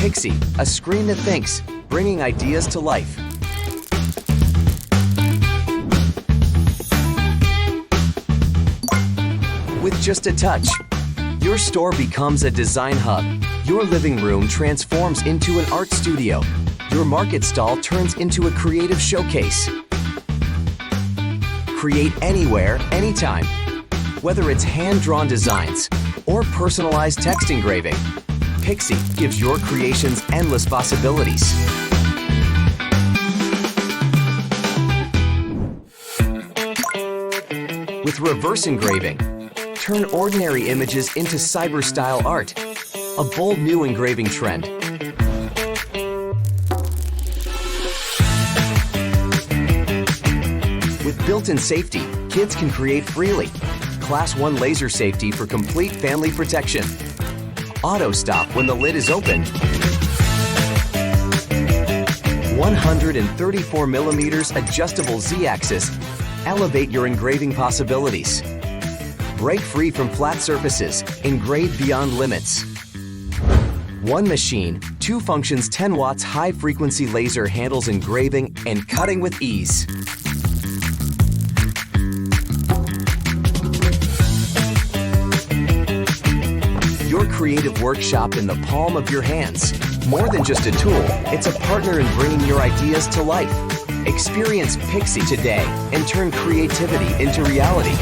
PIXI, a screen that thinks, bringing ideas to life. With just a touch, your store becomes a design hub. Your living room transforms into an art studio. Your market stall turns into a creative showcase. Create anywhere, anytime. Whether it's hand-drawn designs or personalized text engraving, PIXI gives your creations endless possibilities. With reverse engraving, turn ordinary images into cyber-style art, a bold new engraving trend. With built-in safety, kids can create freely. Class 1 laser safety for complete family protection. Auto stop when the lid is open. 134mm adjustable Z-axis. Elevate your engraving possibilities. Break free from flat surfaces. Engrave beyond limits. One machine, 2 functions, 10 watts high-frequency laser handles engraving and cutting with ease. Your creative workshop in the palm of your hands. More than just a tool, it's a partner in bringing your ideas to life. Experience PIXI today and turn creativity into reality.